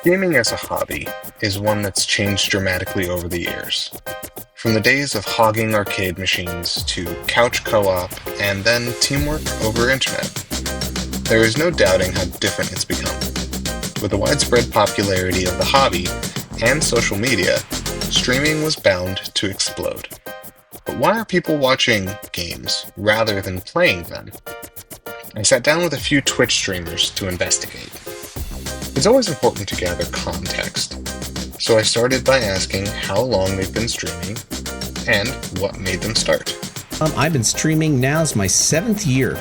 Gaming as a hobby is one that's changed dramatically over the years. From the days of hogging arcade machines to couch co-op and then teamwork over internet. There is no doubting how different it's become. With the widespread popularity of the hobby and social media, streaming was bound to explode. But why are people watching games rather than playing them? I sat down with a few Twitch streamers to investigate. It's always important to gather context, so I started by asking how long they've been streaming and what made them start. I've been streaming now, it's my 7th year,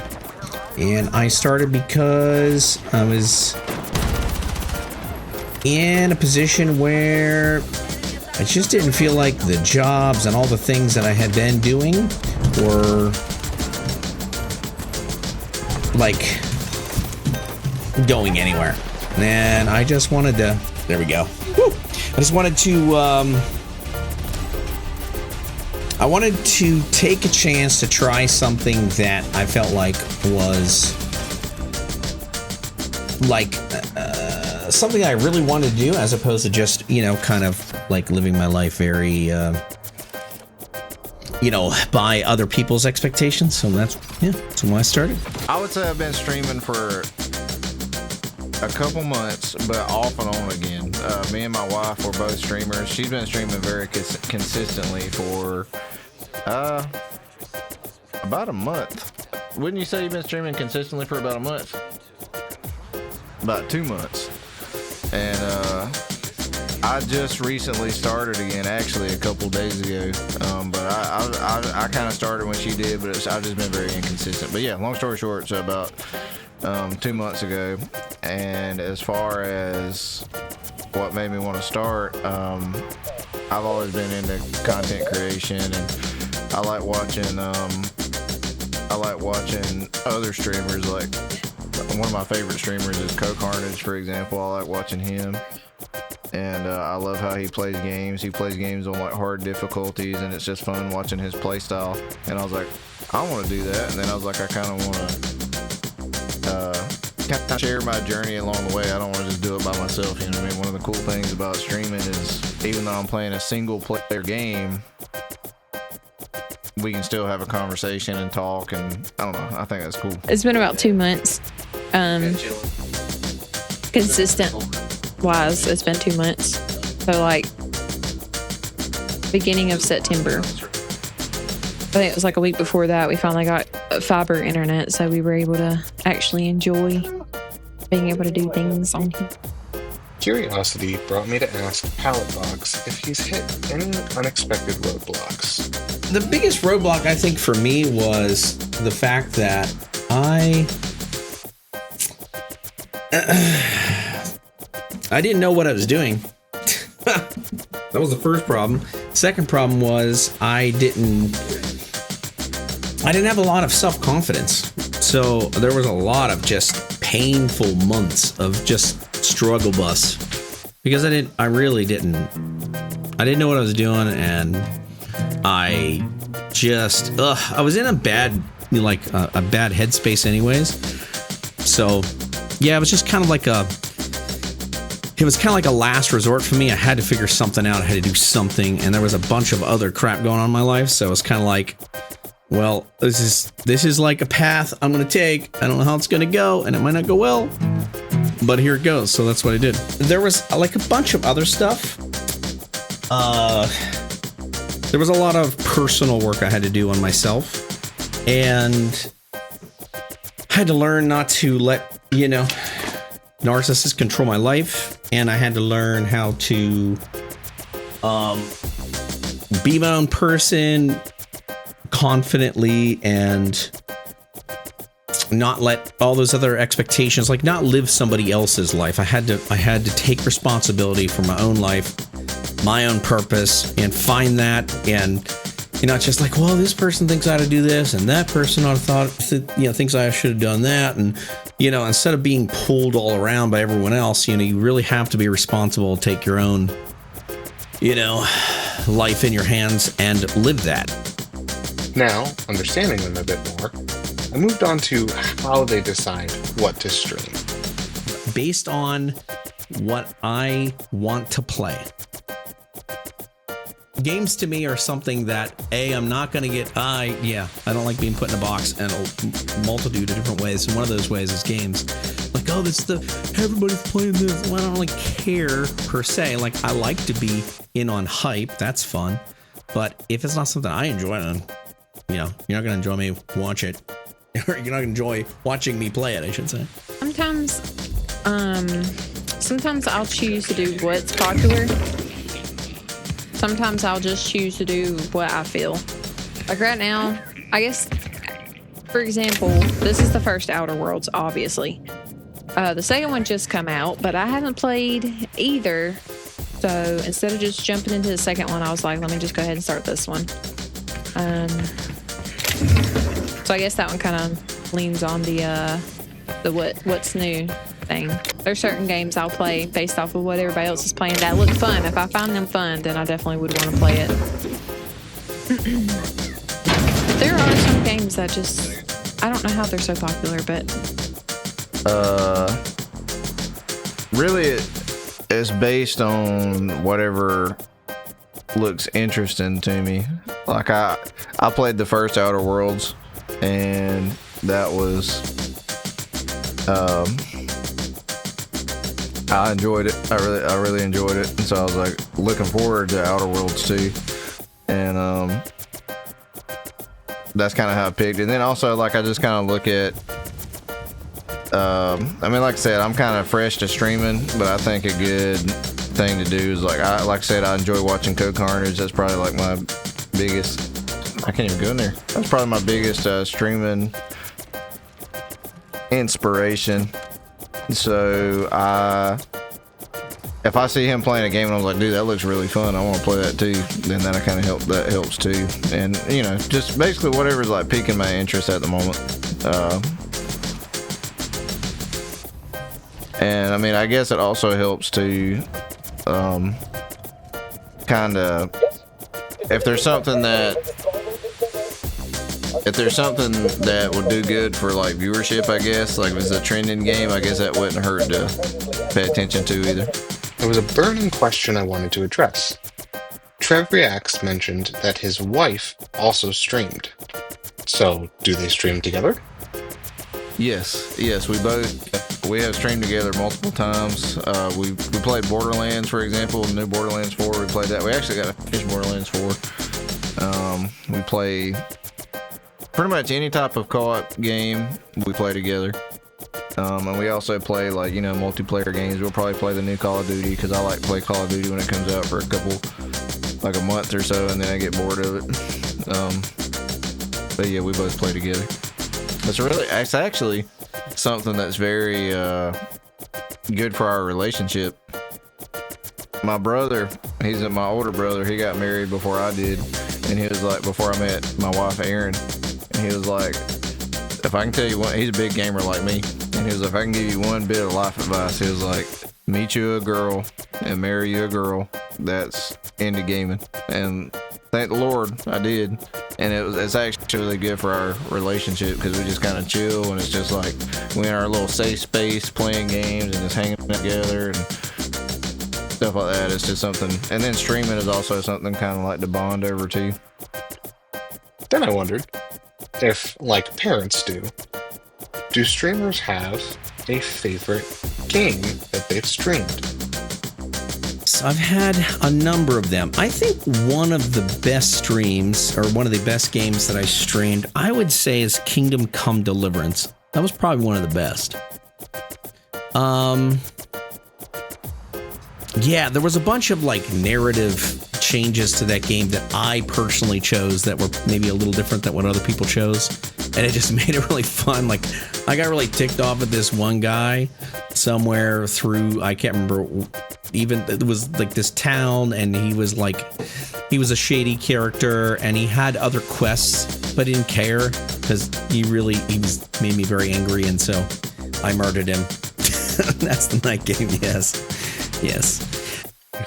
and I started because I was in a position where I just didn't feel like the jobs and all the things that I had been doing were like going anywhere. And I just wanted to, there we go. Woo. I just wanted to, I wanted to take a chance to try something that I felt like was like something I really wanted to do, as opposed to just, you know, kind of like living my life very, you know, by other people's expectations. So that's why I started. I would say I've been streaming for a couple months, but off and on again. Me and my wife were both streamers. She's been streaming very consistently for about a month. Wouldn't you say you've been streaming consistently for about a month? About 2 months. And I just recently started again, actually a couple days ago. But I kind of started when she did, but I've just been very inconsistent. But yeah, long story short, so about 2 months ago. And as far as what made me want to start, I've always been into content creation, and I like watching other streamers. Like, one of my favorite streamers is CoCarnage, for example. I like watching him, and I love how he plays games. He plays games on like hard difficulties, and it's just fun watching his play style. And I was like, I want to do that. And then I was like, I kind of want to share my journey along the way. I don't want to just do it by myself, you know what I mean? One of the cool things about streaming is, even though I'm playing a single player game, we can still have a conversation and talk, and I don't know, I think that's cool. It's been about 2 months. Consistent wise, it's been 2 months. So like beginning of September. I think it was like a week before that we finally got fiber internet, so we were able to actually enjoy being able to do things on here. Curiosity brought me to ask Palletbox if he's hit any unexpected roadblocks. The biggest roadblock, I think, for me was the fact that I didn't know what I was doing. That was the first problem. Second problem was I didn't have a lot of self-confidence. So there was a lot of just painful months of just struggle bus, because I really didn't know what I was doing, and I just I was in a bad bad headspace anyways. So yeah, it was just kind of like a last resort for me. I had to figure something out. I had to do something, and there was a bunch of other crap going on in my life. So it was kind of like, well, this is like a path I'm gonna take. I don't know how it's gonna go, and it might not go well, but here it goes. So that's what I did. There was like a bunch of other stuff. There was a lot of personal work I had to do on myself, and I had to learn not to let, you know, narcissists control my life, and I had to learn how to be my own person confidently, and not let all those other expectations, like not live somebody else's life. I had to take responsibility for my own life, my own purpose, and find that. And you're not just like, well, this person thinks I ought to do this, and that person ought to thinks I should have done that. And, you know, instead of being pulled all around by everyone else, you know, you really have to be responsible, take your own, you know, life in your hands and live that. Now, understanding them a bit more, I moved on to how they decide what to stream. Based on what I want to play. Games to me are something that I'm not going to get. I don't like being put in a box in a multitude of different ways. And one of those ways is games. Like, oh, this is everybody's playing this. Well, I don't really care per se. Like, I like to be in on hype. That's fun. But if it's not something I enjoy, then, you're not going to enjoy me watch it. Or you're not going to enjoy watching me play it, I should say. Sometimes I'll choose to do what's popular. Sometimes I'll just choose to do what I feel. Like right now, I guess, for example, this is the first Outer Worlds, obviously. The second one just come out, but I haven't played either. So instead of just jumping into the second one, I was like, let me just go ahead and start this one. So I guess that one kind of leans on the what's new thing. There's certain games I'll play based off of what everybody else is playing that look fun. If I find them fun, then I definitely would want to play it. There are some games that just, I don't know how they're so popular, but really it's based on whatever looks interesting to me. Like I played the first Outer Worlds, and that was I enjoyed it. I really enjoyed it. And so I was like looking forward to Outer Worlds 2. And that's kind of how I picked it. And then also, like, I just kind of look at I mean, like I said, I'm kind of fresh to streaming, but I think a good thing to do is like I said, I enjoy watching Code Carnage. That's probably like my biggest, I can't even go in there. That's probably my biggest streaming inspiration. So if I see him playing a game and I was like, dude, that looks really fun, I want to play that too, then that kind of helps too. And just basically whatever's like piquing my interest at the moment. And I mean, I guess it also helps to kind of, if there's something that would do good for like viewership, I guess, like if it's a trending game, I guess that wouldn't hurt to pay attention to either. There was a burning question I wanted to address. Trev Reacts mentioned that his wife also streamed. So, do they stream together? Yes, we have streamed together multiple times. We played Borderlands, for example, the new Borderlands 4. We played that. We actually got to finish Borderlands 4. We play pretty much any type of co-op game we play together. And we also play like, multiplayer games. We'll probably play the new Call of Duty because I like to play Call of Duty when it comes out for like a month or so, and then I get bored of it. But yeah, we both play together. It's actually something that's very good for our relationship. My brother, he's my older brother, he got married before I did, and he was like, before I met my wife Erin, and he was like, if I can tell you one, he's a big gamer like me, and he was like, if I can give you one bit of life advice, he was like, meet you a girl and marry you a girl that's into gaming. And thank the Lord I did. And it's actually really good for our relationship because we just kind of chill, and it's just like we in our little safe space playing games and just hanging together and stuff like that. It's just something. And then streaming is also something kind of like to bond over too. Then I wondered if, like parents do streamers have a favorite game that they've streamed? So I've had a number of them. I think one of the best streams, or one of the best games that I streamed, I would say is Kingdom Come Deliverance. That was probably one of the best. Yeah, there was a bunch of like narrative changes to that game that I personally chose that were maybe a little different than what other people chose, and it just made it really fun. Like, I got really ticked off at this one guy somewhere through, I can't remember, even it was like this town, and he was a shady character, and he had other quests but didn't care because he made me very angry, and so I murdered him. That's the night game. Yes.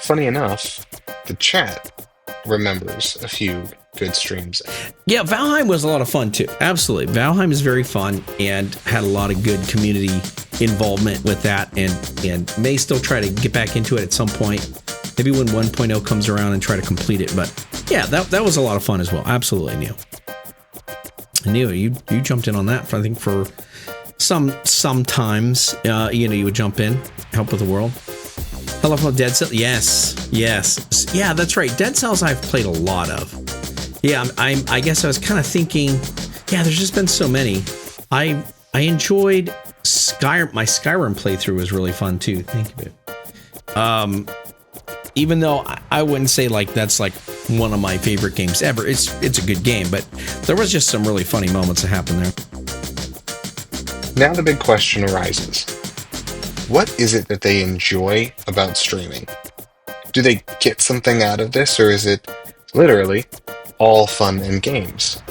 Funny enough, the chat remembers a few good streams. Yeah, Valheim was a lot of fun too. Absolutely. Valheim is very fun and had a lot of good community involvement with that, and may still try to get back into it at some point. Maybe when 1.0 comes around and try to complete it. But yeah, that was a lot of fun as well. Absolutely, Neil. Neil, you jumped in on that. I think for sometimes you would jump in, help with the world. Hello from Dead Cells. Yes. Yeah, that's right. Dead Cells I've played a lot of. Yeah, I guess I was kind of thinking, yeah, there's just been so many. I enjoyed my Skyrim playthrough was really fun too. Thank you. Even though I wouldn't say like that's like one of my favorite games ever. It's a good game, but there was just some really funny moments that happened there. Now the big question arises. What is it that they enjoy about streaming? Do they get something out of this, or is it literally all fun and games?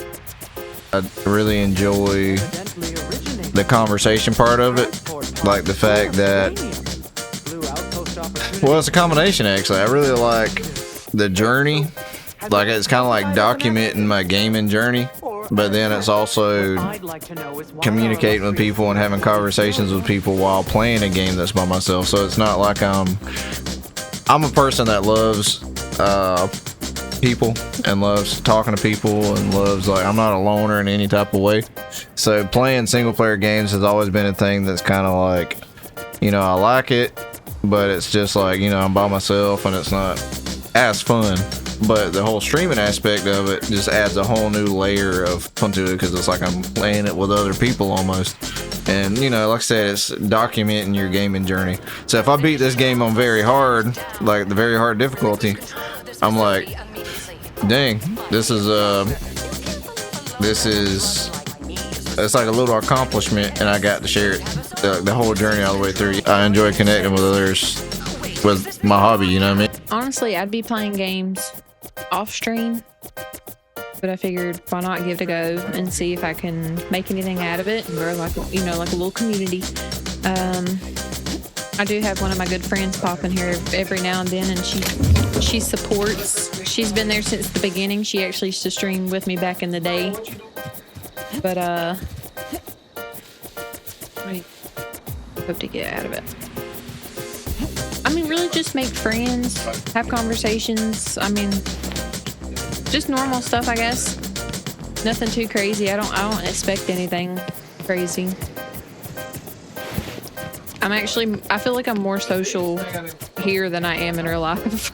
I really enjoy the conversation part of it, like the fact that, well, it's a combination actually. I really like the journey, like it's kind of like documenting my gaming journey, but then it's also communicating with people and having conversations with people while playing a game that's by myself. So it's not like I'm a person that loves people and loves talking to people and loves, like, I'm not a loner in any type of way. So playing single player games has always been a thing that's kind of like, I like it, but it's just like, I'm by myself and it's not as fun. But the whole streaming aspect of it just adds a whole new layer of fun to it, because it's like I'm playing it with other people almost. And, like I said, it's documenting your gaming journey. So if I beat this game on very hard, like the very hard difficulty, I'm like, dang, it's like a little accomplishment, and I got to share it, the whole journey all the way through. I enjoy connecting with others with my hobby, you know what I mean? Honestly, I'd be playing games off stream, but I figured why not give it a go and see if I can make anything out of it and grow like a little community. I do have one of my good friends pop in here every now and then, and she supports. She's been there since the beginning. She actually used to stream with me back in the day. But what do you hope to get out of it? I mean, really just make friends, have conversations. I mean, just normal stuff, I guess. Nothing too crazy. I don't expect anything crazy. I feel like I'm more social here than I am in real life.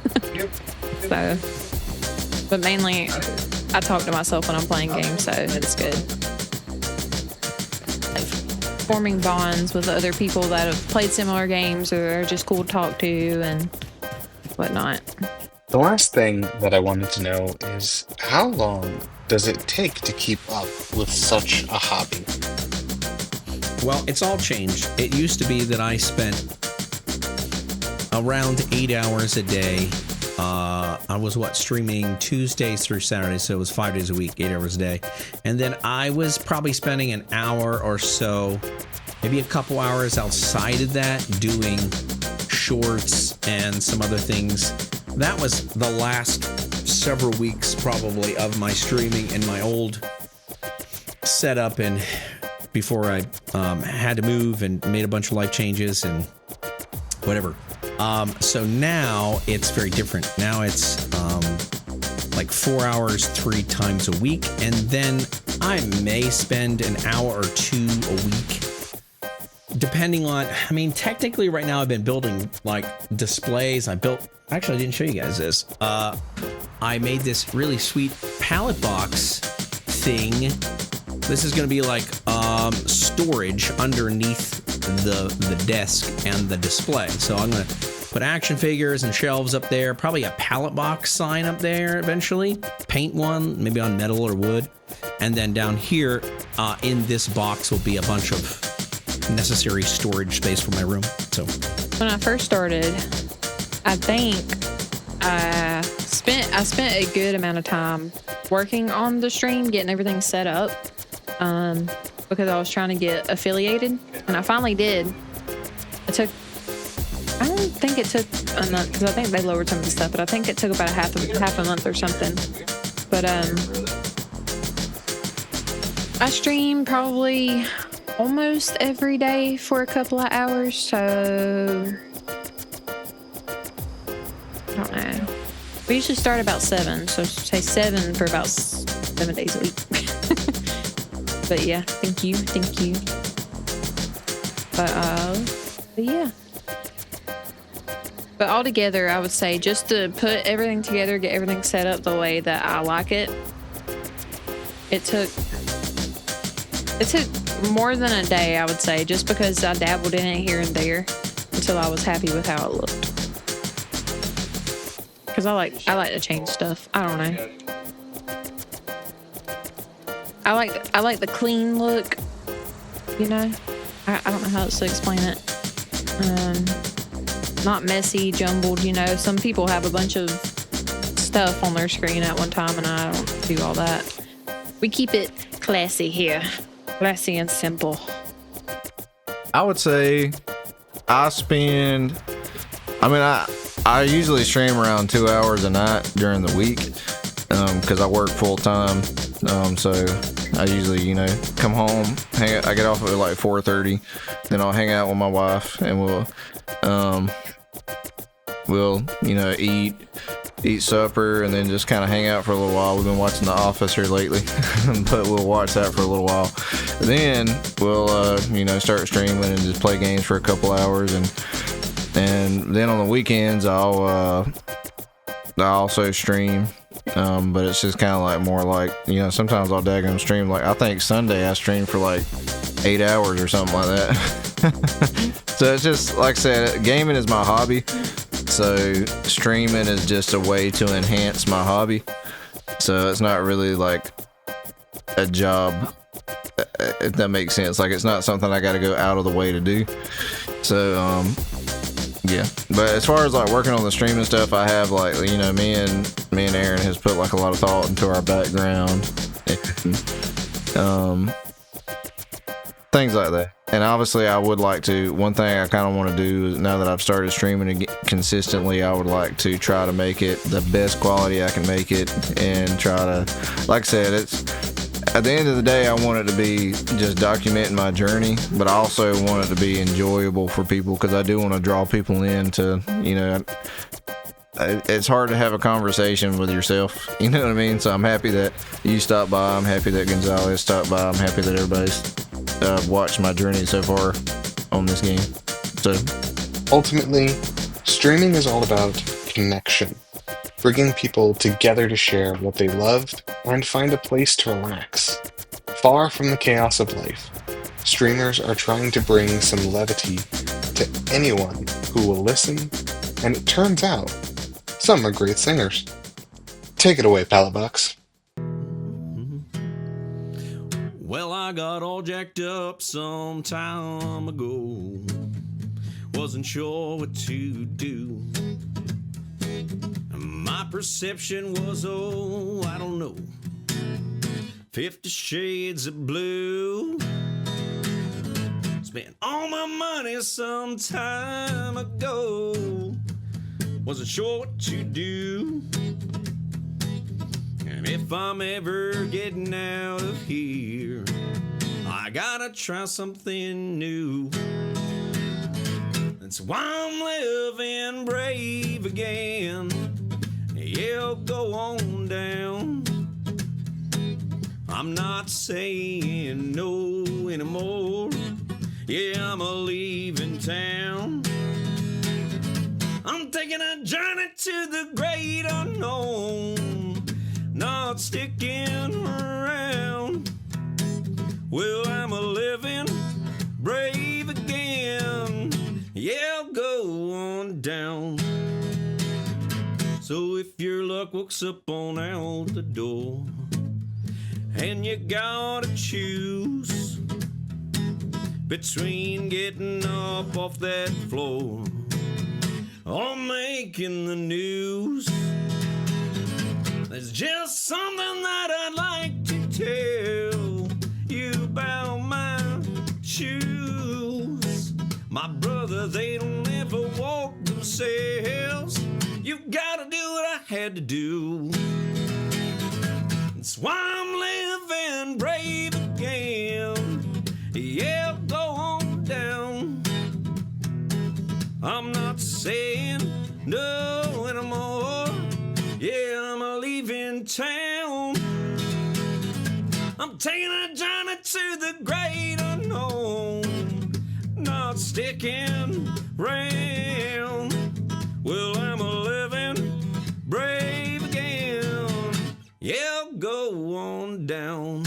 So, but mainly I talk to myself when I'm playing games, so it's good. Forming bonds with other people that have played similar games or are just cool to talk to and whatnot. The last thing that I wanted to know is, how long does it take to keep up with such a hobby? Well, it's all changed. It used to be that I spent around 8 hours a day. I was streaming Tuesdays through Saturdays, so it was 5 days a week, 8 hours a day. And then I was probably spending an hour or so, maybe a couple hours outside of that, doing shorts and some other things. That was the last several weeks probably of my streaming in my old setup, and before I had to move and made a bunch of life changes and whatever. So now it's very different. Now it's like 4 hours 3 times a week, and then I may spend an hour or 2 a week, depending on, I mean, technically right now I've been building like displays. Actually, I didn't show you guys this. I made this really sweet pallet box thing. This is going to be like storage underneath the desk and the display. So I'm going to put action figures and shelves up there, probably a pallet box sign up there eventually, paint one, maybe on metal or wood. And then down here in this box will be a bunch of necessary storage space for my room. So when I first started, I think I spent a good amount of time working on the stream, getting everything set up, because I was trying to get affiliated, and I finally did. I don't think it took a month, because I think they lowered some of the stuff, but I think it took about half a month or something. But I stream probably almost every day for a couple of hours. So I don't know. We usually start about 7, so say 7 for about 7 days a week. But yeah, thank you. But yeah. But altogether, I would say just to put everything together, get everything set up the way that I like it. It took more than a day, I would say, just because I dabbled in it here and there until I was happy with how it looked. Because I like to change stuff. I don't know. I like the clean look. You know, I don't know how else to explain it. Not messy, jumbled. You know, some people have a bunch of stuff on their screen at one time, and I don't do all that. We keep it classy here, classy and simple. I would say I usually stream around 2 hours a night during the week because I work full time. So I usually, come home, hang out. I get off at like 4:30, then I'll hang out with my wife and we'll eat supper and then just kind of hang out for a little while. We've been watching The Office here lately, but we'll watch that for a little while. Then we'll start streaming and just play games for a couple hours and then on the weekends I also stream, but it's just kind of like more like, sometimes I'll daggone stream. Like I think Sunday I streamed for like 8 hours or something like that. So it's just, like I said, gaming is my hobby. So streaming is just a way to enhance my hobby. So it's not really like a job, if that makes sense. Like it's not something I got to go out of the way to do. So, yeah, but as far as like working on the streaming stuff, I have like, me and Aaron has put like a lot of thought into our background, and, things like that. And obviously I would like to, one thing I kind of want to do is, now that I've started streaming consistently, I would like to try to make it the best quality I can make it and try to, like I said, it's, at the end of the day, I want it to be just documenting my journey, but I also want it to be enjoyable for people because I do want to draw people in to, it's hard to have a conversation with yourself, you know what I mean? So I'm happy that you stopped by. I'm happy that Gonzalez stopped by. I'm happy that everybody's watched my journey so far on this game. So Ultimately, streaming is all about connection, bringing people together to share what they love and find a place to relax. Far from the chaos of life, streamers are trying to bring some levity to anyone who will listen, and it turns out, some are great singers. Take it away, Palletbox. Well, I got all jacked up some time ago. Wasn't sure what to do. My perception was, I don't know, 50 Shades of Blue. Spent all my money some time ago. Wasn't sure what to do. And if I'm ever getting out of here, I gotta try something new. That's why I'm living brave again. Yeah, go on down. I'm not saying no anymore. Yeah, I'm leaving town. I'm taking a journey to the great unknown. Not sticking around. Well, I'm living brave again. Yeah, go on down. So if your luck walks up on out the door and you gotta choose between getting up off that floor or making the news, there's just something that I'd like to tell you about my shoes. My brother, they don't ever walk themselves. You gotta do what I had to do. That's why I'm living brave again. Yeah, in town. I'm taking a journey to the great unknown, not sticking around. Well, I'm a living brave again. Yeah, go on down.